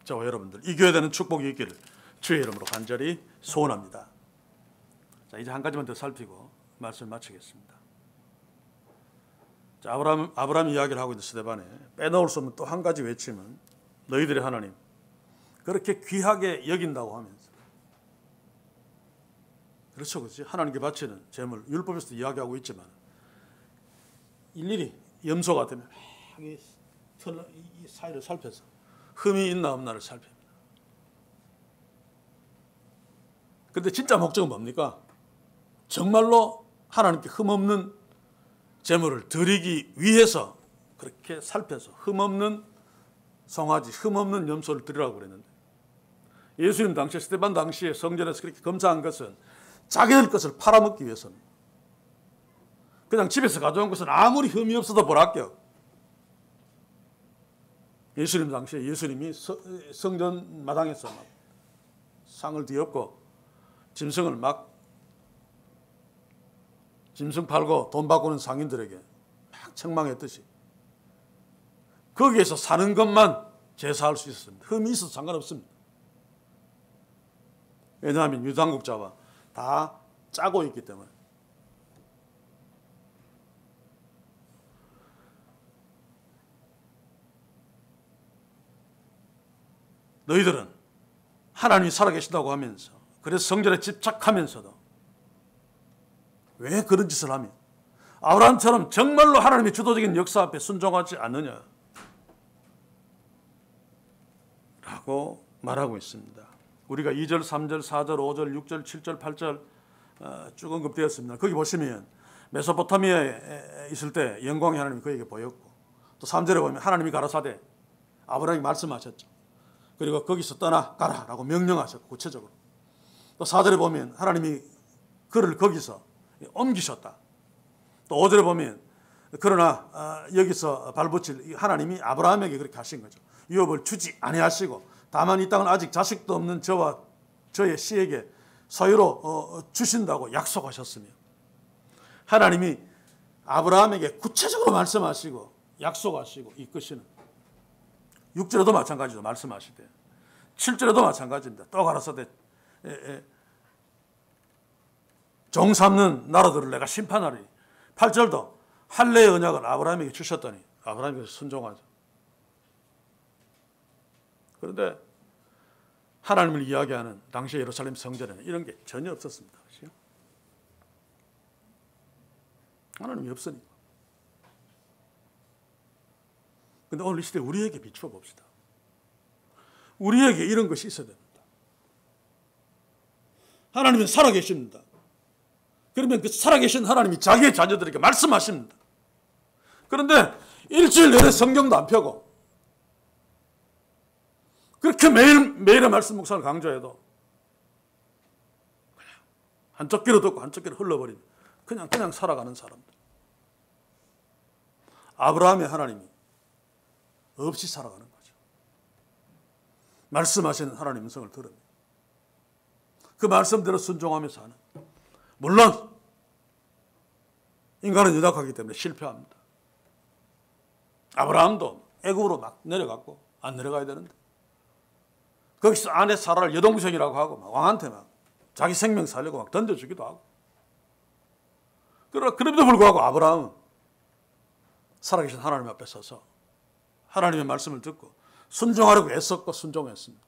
저와 여러분들 이 교회 되는 축복이 있기를 주의 이름으로 간절히 소원합니다. 자, 이제 한 가지만 더 살피고 말씀을 마치겠습니다. 자, 아브라함 이야기를 하고 있는 스데반에 빼놓을 수 없는 또 한 가지 외침은 너희들의 하나님 그렇게 귀하게 여긴다고 하면서, 그렇죠, 그렇지? 하나님께 바치는 제물 율법에서도 이야기하고 있지만 일일이 염소가 되면 이 사이를 살펴서 흠이 있나 없나를 살핍니다. 그런데 진짜 목적은 뭡니까? 정말로 하나님께 흠없는 제물을 드리기 위해서 그렇게 살펴서 흠없는 송아지, 흠없는 염소를 드리라고 그랬는데, 예수님 당시에, 스데반 당시에 성전에서 그렇게 검사한 것은 자기들 것을 팔아먹기 위해서입니다. 그냥 집에서 가져온 것은 아무리 흠이 없어도 보라껴. 예수님 당시에 예수님이 성전 마당에서 막 상을 뒤엎고 짐승을 막 짐승 팔고 돈 바꾸는 상인들에게 막 책망했듯이 거기에서 사는 것만 제사할 수 있었습니다. 흠이 있어도 상관없습니다. 왜냐하면 유당국자와 다 짜고 있기 때문에. 너희들은 하나님이 살아계신다고 하면서, 그래서 성전에 집착하면서도 왜 그런 짓을 하며 아브라함처럼 정말로 하나님의 주도적인 역사 앞에 순종하지 않느냐 라고 말하고 있습니다. 우리가 2절, 3절, 4절, 5절, 6절, 7절, 8절 쭉 언급되었습니다. 거기 보시면 메소포타미아에 있을 때 영광의 하나님이 그에게 보였고, 또 3절에 보면 하나님이 가라사대 아브라함이 말씀하셨죠. 그리고 거기서 떠나가라 라고 명령하셨고, 구체적으로. 또 4절에 보면 하나님이 그를 거기서 옮기셨다. 또 5절에 보면 그러나 여기서 발붙일 하나님이 아브라함에게 그렇게 하신 거죠. 유업을 주지 아니하시고 다만 이 땅은 아직 자식도 없는 저와 저의 씨에게 소유로 주신다고 약속하셨으며, 하나님이 아브라함에게 구체적으로 말씀하시고 약속하시고 이끄시는, 6절에도 마찬가지로 말씀하시되 7절에도 마찬가지입니다. 또 가라사대 종 삼는 나라들을 내가 심판하리니, 8절도 할례의 언약을 아브라함에게 주셨더니 아브라함이 순종하죠. 그런데 하나님을 이야기하는 당시 예루살렘 성전에는 이런 게 전혀 없었습니다. 그렇죠? 하나님이 없으니까. 그런데 오늘 이 시대에 우리에게 비추어 봅시다. 우리에게 이런 것이 있어야 됩니다. 하나님은 살아계십니다. 그러면 그 살아계신 하나님이 자기의 자녀들에게 말씀하십니다. 그런데 일주일 내내 성경도 안 펴고 그렇게 매일의 말씀 묵상을 강조해도 그냥 한쪽 귀로 듣고 한쪽 귀로 흘러버리는 그냥 살아가는 사람들. 아브라함의 하나님이 없이 살아가는 거죠. 말씀하시는 하나님 음성을 들으며 그 말씀대로 순종하며 사는. 물론 인간은 연약하기 때문에 실패합니다. 아브라함도 애굽으로 막 내려갔고 안 내려가야 되는데 거기서 아내 사라를 여동생이라고 하고 막 왕한테 막 자기 생명 살려고 막 던져주기도 하고. 그러나 그럼에도 불구하고 아브라함은 살아계신 하나님 앞에 서서 하나님의 말씀을 듣고 순종하려고 애썼고 순종했습니다.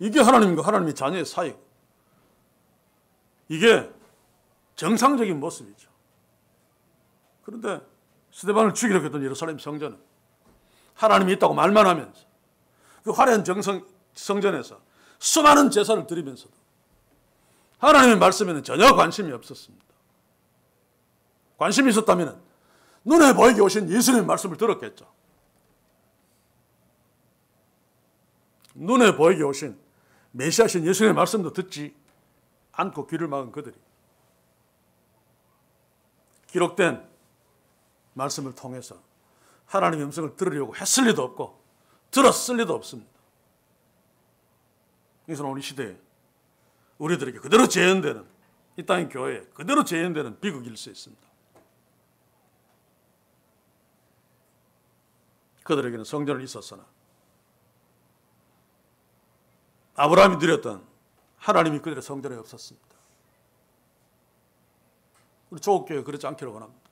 이게 하나님과 하나님의 자녀의 사이고 이게 정상적인 모습이죠. 그런데 스데반을 죽이려고 했던 예루살렘 성전은 하나님이 있다고 말만 하면서 그 화려한 성전에서 수많은 제사를 드리면서도 하나님의 말씀에는 전혀 관심이 없었습니다. 관심이 있었다면 눈에 보이게 오신 예수님의 말씀을 들었겠죠. 눈에 보이게 오신 메시아신 예수님의 말씀도 듣지 않고 귀를 막은 그들이 기록된 말씀을 통해서 하나님의 음성을 들으려고 했을 리도 없고 들었을 리도 없습니다. 그래서 우리 시대에 우리들에게 그대로 재현되는 이 땅의 교회에 그대로 재현되는 비극일 수 있습니다. 그들에게는 성전은 있었으나 아브라함이 누렸던 하나님이 그들의 성전에 없었습니다. 우리 조국교회 그렇지 않기를 원합니다.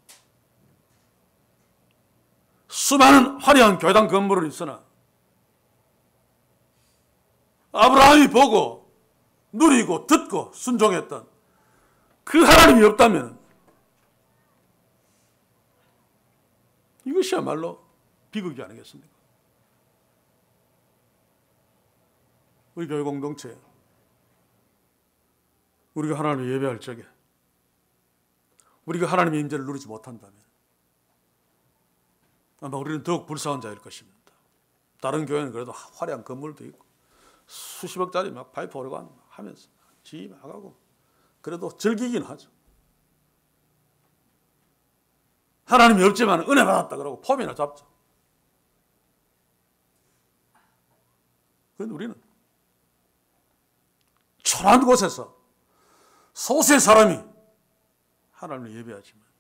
수많은 화려한 교회당 건물은 있으나 아브라함이 보고 누리고 듣고 순종했던 그 하나님이 없다면 이것이야말로 비극이 아니겠습니까? 우리 교회 공동체 우리가 하나님을 예배할 적에 우리가 하나님의 임재를 누리지 못한다면 아마 우리는 더욱 불쌍한 자일 것입니다. 다른 교회는 그래도 화려한 건물도 있고 수십억짜리 막 파이프 오르간 하면서 지 나가고 그래도 즐기긴 하죠. 하나님이 없지만 은혜 받았다 그러고 폼이나 잡죠. 그런데 우리는 초라한 곳에서 소수의 사람이 하나님을 예배하지만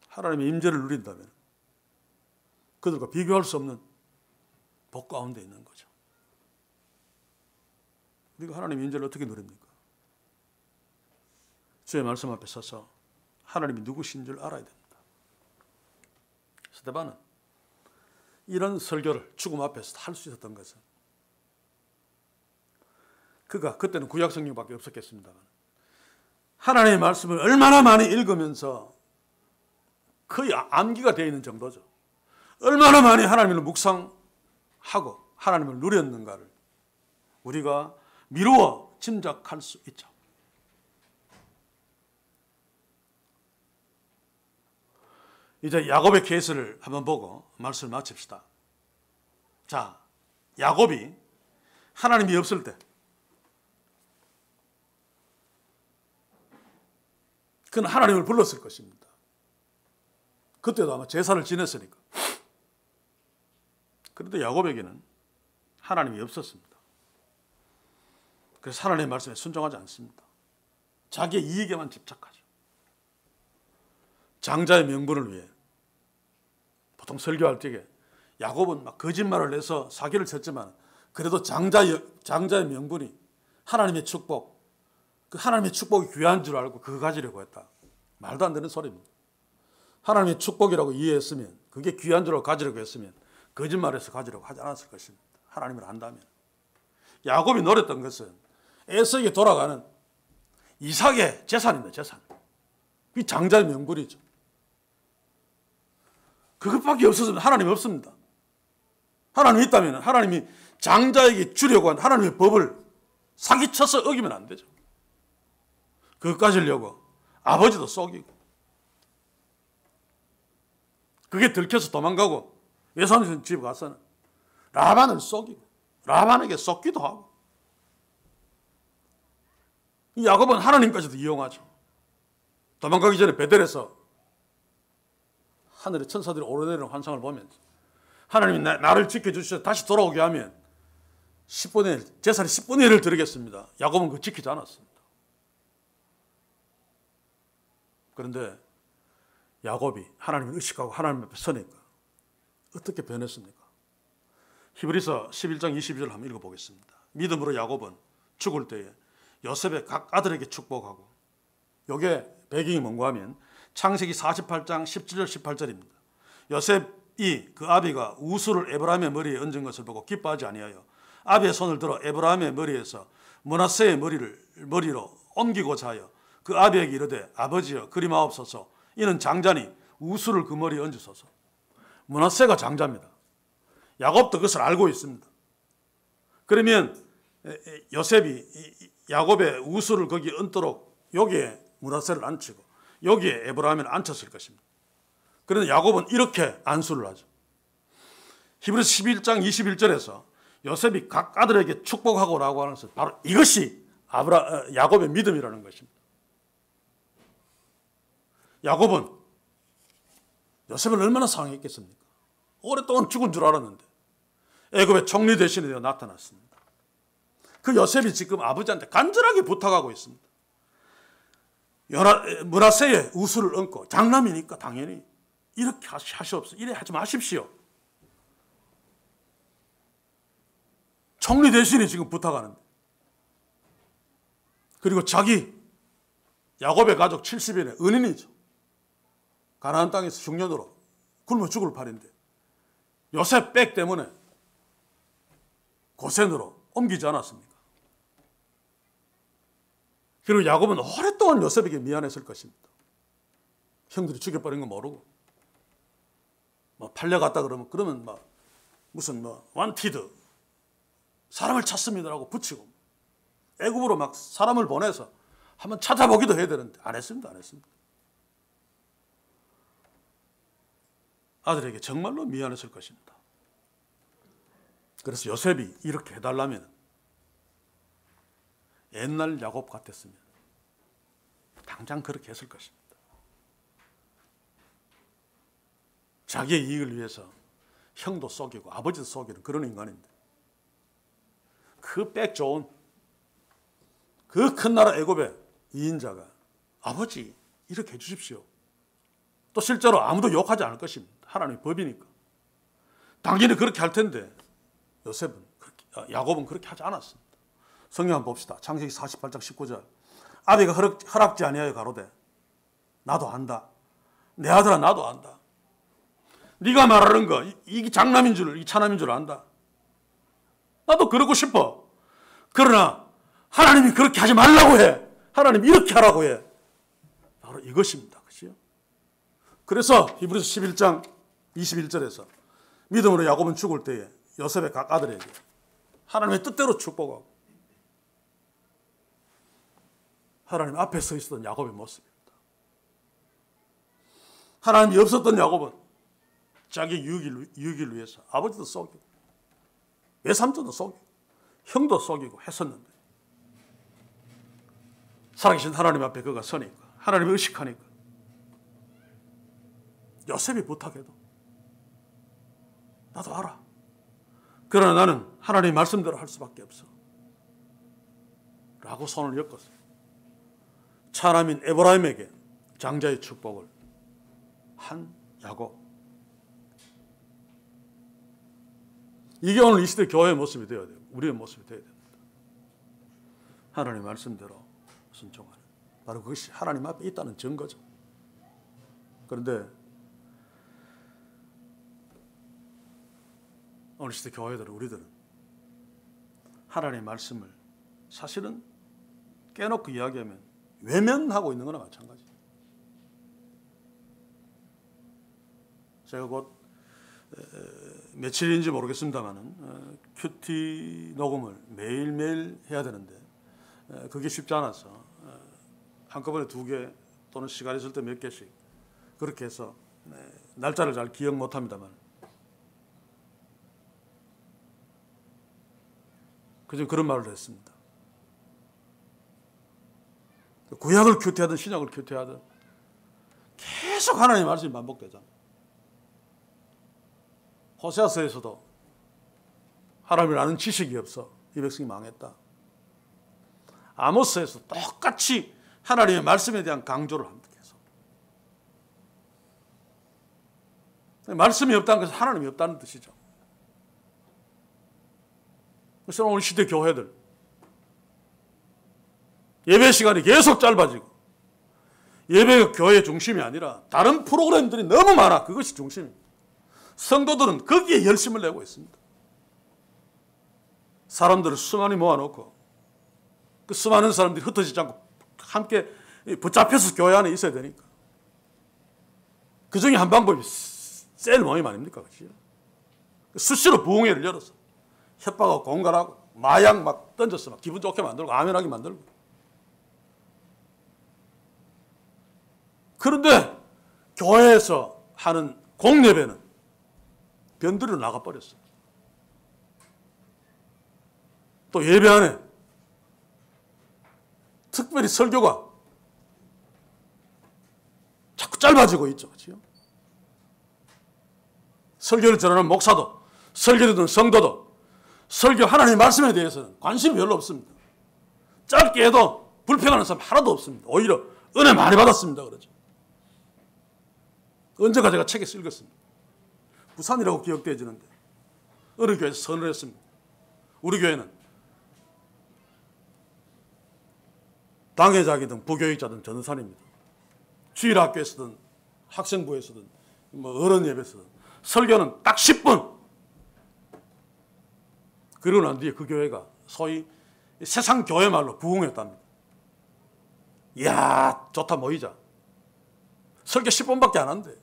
하나님의 임재를 누린다면 그들과 비교할 수 없는 복 가운데 있는 거죠. 우리가 하나님의 임재를 어떻게 누립니까? 주의 말씀 앞에 서서 하나님이 누구신 줄 알아야 됩니다. 스데반은 이런 설교를 죽음 앞에서 할 수 있었던 것은 그가 그때는 구약 성경밖에 없었겠습니다만 하나님의 말씀을 얼마나 많이 읽으면서 거의 암기가 되어 있는 정도죠. 얼마나 많이 하나님을 묵상하고 하나님을 누렸는가를 우리가 미루어 짐작할 수 있죠. 이제 야곱의 케이스를 한번 보고 말씀을 마칩시다. 자, 야곱이 하나님이 없을 때 그는 하나님을 불렀을 것입니다. 그때도 아마 제사를 지냈으니까. 그런데 야곱에게는 하나님이 없었습니다. 그래서 하나님의 말씀에 순종하지 않습니다. 자기의 이익에만 집착하죠. 장자의 명분을 위해 보통 설교할 때에 야곱은 막 거짓말을 내서 사기를 쳤지만 그래도 장자의 명분이 하나님의 축복, 그 하나님의 축복이 귀한 줄 알고 그거 가지려고 했다. 말도 안 되는 소리입니다. 하나님의 축복이라고 이해했으면 그게 귀한 줄 알고 가지려고 했으면 거짓말해서 가지려고 하지 않았을 것입니다. 하나님을 안다면. 야곱이 노렸던 것은 에서에게 돌아가는 이삭의 재산입니다. 재산. 이 장자의 명분이죠. 그것밖에 없어서 하나님이 없습니다. 하나님이 있다면 하나님이 장자에게 주려고 한 하나님의 법을 사기쳐서 어기면 안 되죠. 그것 가지려고 아버지도 속이고 그게 들켜서 도망가고 외삼촌 집에 가서는 라반을 속이고 라반에게 속기도 하고 이 야곱은 하나님까지도 이용하죠. 도망가기 전에 베델에서 하늘의 천사들이 오르내리는 환상을 보면서 하나님이 나를 지켜주셔서 다시 돌아오게 하면 10분의 1, 재산의 10분의 1을 드리겠습니다. 야곱은 그거 지키지 않았습니다. 그런데 야곱이 하나님을 의식하고 하나님 앞에 서니까 어떻게 변했습니까? 히브리서 11장 22절 한번 읽어보겠습니다. 믿음으로 야곱은 죽을 때에 요셉의 각 아들에게 축복하고 이게 배경이 뭔가 하면 창세기 48장 17절 18절입니다. 요셉이 그 아비가 우수를 에브라임의 머리에 얹은 것을 보고 기뻐하지 아니하여 아비의 손을 들어 에브라임의 머리에서 므낫세의 머리로 옮기고자 하여 그 아비에게 이르되 아버지여 그리마옵소서 이는 장자니 우수를 그 머리에 얹으소서. 므낫세가 장자입니다. 야곱도 그것을 알고 있습니다. 그러면 요셉이 야곱의 우수를 거기 얹도록 여기에 므낫세를 앉히고 여기에 에브라임을 앉혔을 것입니다. 그런데 야곱은 이렇게 안수를 하죠. 히브리서 11장 21절에서 요셉이 각 아들에게 축복하고라고 하는 것은 바로 이것이 야곱의 믿음이라는 것입니다. 야곱은 요셉을 얼마나 사랑했겠습니까? 오랫동안 죽은 줄 알았는데 애굽의 총리 대신에 되어 나타났습니다. 그 요셉이 지금 아버지한테 간절하게 부탁하고 있습니다. 므낫세의 우수를 얹고, 장남이니까 당연히 이렇게 하시옵소서, 이래 하지 마십시오. 총리 대신에 지금 부탁하는데, 그리고 자기 야곱의 가족 70인의 은인이죠. 가나안 땅에서 흉년으로 굶어 죽을 판인데 요셉 백 때문에 고센으로 옮기지 않았습니까? 그리고 야곱은 오랫동안 요셉에게 미안했을 것입니다. 형들이 죽여버린 거 모르고 팔려갔다 그러면 무슨 wanted 사람을 찾습니다라고 붙이고 애굽으로 막 사람을 보내서 한번 찾아보기도 해야 되는데 안 했습니다. 아들에게 정말로 미안했을 것입니다. 그래서 요셉이 이렇게 해달라면 옛날 야곱 같았으면 당장 그렇게 했을 것입니다. 자기의 이익을 위해서 형도 속이고 아버지도 속이는 그런 인간인데 그 빽 좋은 그 큰 나라 애굽의 이인자가 아버지 이렇게 해주십시오. 또 실제로 아무도 욕하지 않을 것입니다. 하나님의 법이니까. 당연히 그렇게 할 텐데 야곱은 그렇게 하지 않았습니다. 성경 한번 봅시다. 창세기 48장 19절. 아비가 허락지 아니하여 가로되 나도 안다. 내 아들아 나도 안다. 네가 말하는 거 이게 장남인 줄, 이 차남인 줄 안다. 나도 그러고 싶어. 그러나 하나님이 그렇게 하지 말라고 해. 하나님이 이렇게 하라고 해. 바로 이것입니다. 그렇죠? 그래서 히브리서 11장 21절에서 믿음으로 야곱은 죽을 때에 요셉의 각 아들에게 하나님의 뜻대로 축복하고 하나님 앞에 서 있었던 야곱의 모습입니다. 하나님이 없었던 야곱은 자기 유익을 위해서 아버지도 속이고 외삼촌도 속이고 형도 속이고 했었는데 살아계신 하나님 앞에 그가 서니까 하나님을 의식하니까 요셉이 부탁해도 나도 알아. 그러나 나는 하나님의 말씀대로 할 수밖에 없어. 라고 손을 엮었어요. 차남인 에브라임에게 장자의 축복을 한 야곱. 이게 오늘 이 시대 교회의 모습이 되어야 돼요. 우리의 모습이 되어야 됩니다. 하나님의 말씀대로 순종하는. 바로 그것이 하나님 앞에 있다는 증거죠. 그런데 오늘 시대 교회들은 우리들은 하나님의 말씀을 사실은 깨놓고 이야기하면 외면하고 있는 거나 마찬가지예요. 제가 곧 며칠인지 모르겠습니다만은 큐티 녹음을 매일매일 해야 되는데 그게 쉽지 않아서 한꺼번에 2개 또는 시간 있을 때 몇 개씩 그렇게 해서 날짜를 잘 기억 못합니다만 그저 그런 말을 했습니다. 구약을 큐티하든 신약을 큐티하든 계속 하나님의 말씀이 반복되잖아요. 호세아서에서도 하나님을 아는 지식이 없어 이 백성이 망했다. 아모스에서 똑같이 하나님의 말씀에 대한 강조를 합니다. 계속. 말씀이 없다는 것은 하나님이 없다는 뜻이죠. 그래서 오늘 시대 교회들 예배 시간이 계속 짧아지고 예배가 교회의 중심이 아니라 다른 프로그램들이 너무 많아. 그것이 중심입니다. 성도들은 거기에 열심을 내고 있습니다. 사람들을 수많이 모아놓고 그 수많은 사람들이 흩어지지 않고 함께 붙잡혀서 교회 안에 있어야 되니까 그 중에 한 방법이 셀 모임 아닙니까? 그렇죠? 수시로 부흥회를 열어서 협박하고 공갈하고 마약 막 던져서 막 기분 좋게 만들고 아멘하게 만들고. 그런데 교회에서 하는 공예배는 변두리로 나가버렸어요. 또 예배 안에 특별히 설교가 자꾸 짧아지고 있죠. 그렇죠? 설교를 전하는 목사도, 설교 듣는 성도도 설교 하나님의 말씀에 대해서는 관심이 별로 없습니다. 짧게 해도 불평하는 사람 하나도 없습니다. 오히려 은혜 많이 받았습니다. 그러죠. 언제가 제가 책에 읽었습니다. 부산이라고 기억되어지는데 어느 교회에서 선을 했습니다. 우리 교회는 당회자이든 부교육자든 전도사입니다. 주일학교에서든 학생부에서든 뭐 어른 예배에서든 설교는 딱 10분. 그러고 난 뒤에 그 교회가 소위 세상 교회 말로 부흥했답니다. 이야, 좋다 모이자. 설교 10분밖에 안 한대.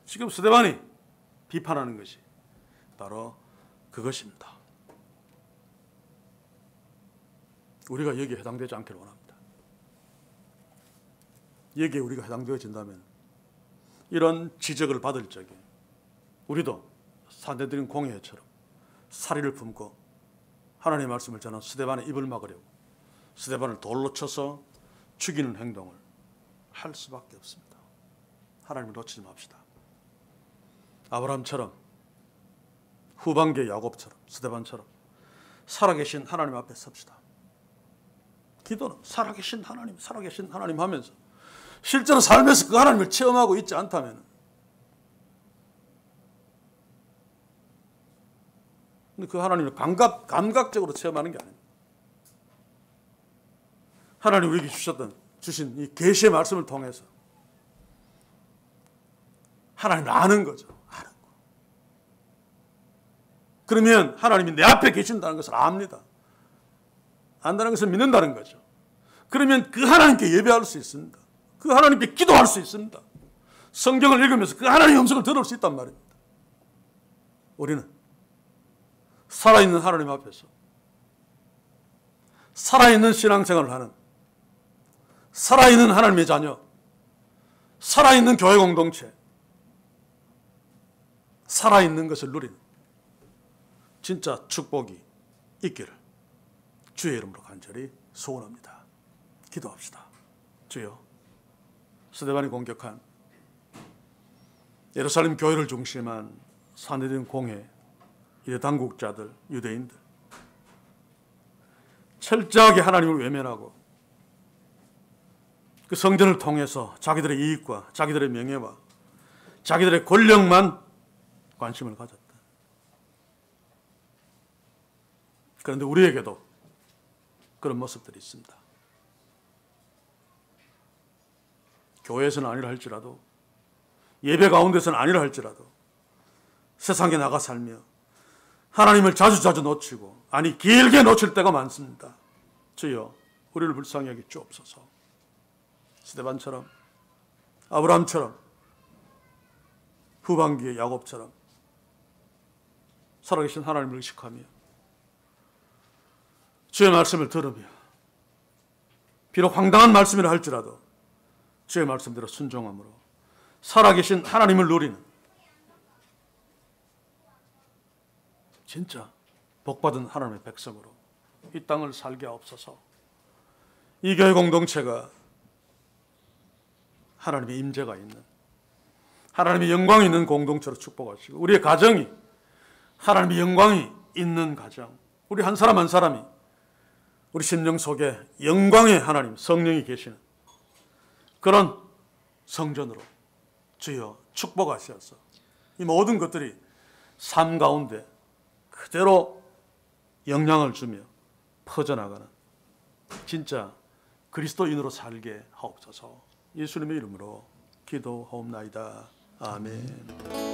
지금 스데반이 비판하는 것이 바로 그것입니다. 우리가 여기에 해당되지 않기를 원합니다. 여기에 우리가 해당되어진다면 이런 지적을 받을 적에 우리도 산헤드린 공회처럼 사리를 품고 하나님의 말씀을 전한 스데반의 입을 막으려고 스데반을 돌로 쳐서 죽이는 행동을 할 수밖에 없습니다. 하나님을 놓치지 맙시다. 아브라함처럼 후반기의 야곱처럼 스데반처럼 살아계신 하나님 앞에 섭시다. 기도는 살아계신 하나님 하면서 실제로 삶에서 그 하나님을 체험하고 있지 않다면 그 하나님을 감각적으로 체험하는 게 아닙니다. 하나님 우리에게 주신 이 계시의 말씀을 통해서 하나님을 아는 거죠. 아는 거. 그러면 하나님이 내 앞에 계신다는 것을 압니다. 안다는 것을 믿는다는 거죠. 그러면 그 하나님께 예배할 수 있습니다. 그 하나님께 기도할 수 있습니다. 성경을 읽으면서 그 하나님의 음성을 들을 수 있단 말입니다. 우리는 살아있는 하나님 앞에서 살아있는 신앙생활을 하는 살아있는 하나님의 자녀, 살아있는 교회 공동체, 살아있는 것을 누리는 진짜 축복이 있기를 주의 이름으로 간절히 소원합니다. 기도합시다. 주여, 스데반이 공격한 예루살렘 교회를 중심한 산헤드린 공회, 이제 당국자들, 유대인들 철저하게 하나님을 외면하고 그 성전을 통해서 자기들의 이익과 자기들의 명예와 자기들의 권력만 관심을 가졌다. 그런데 우리에게도 그런 모습들이 있습니다. 교회에서는 아니라 할지라도 예배 가운데서는 아니라 할지라도 세상에 나가 살며 하나님을 자주 놓치고 아니 길게 놓칠 때가 많습니다. 주여 우리를 불쌍히 여기 주옵소서. 스데반처럼 아브라함처럼 후반기의 야곱처럼 살아계신 하나님을 의식하며 주의 말씀을 들으며 비록 황당한 말씀이라 할지라도 주의 말씀대로 순종함으로 살아계신 하나님을 누리는 진짜 복받은 하나님의 백성으로 이 땅을 살게 하옵소서. 이 교회 공동체가 하나님의 임재가 있는 하나님의 영광이 있는 공동체로 축복하시고 우리의 가정이 하나님의 영광이 있는 가정, 우리 한 사람 한 사람이 우리 심령 속에 영광의 하나님 성령이 계시는 그런 성전으로 주여 축복하시어서 이 모든 것들이 삶 가운데 그대로 영향을 주며 퍼져나가는 진짜 그리스도인으로 살게 하옵소서. 예수님의 이름으로 기도하옵나이다. 아멘.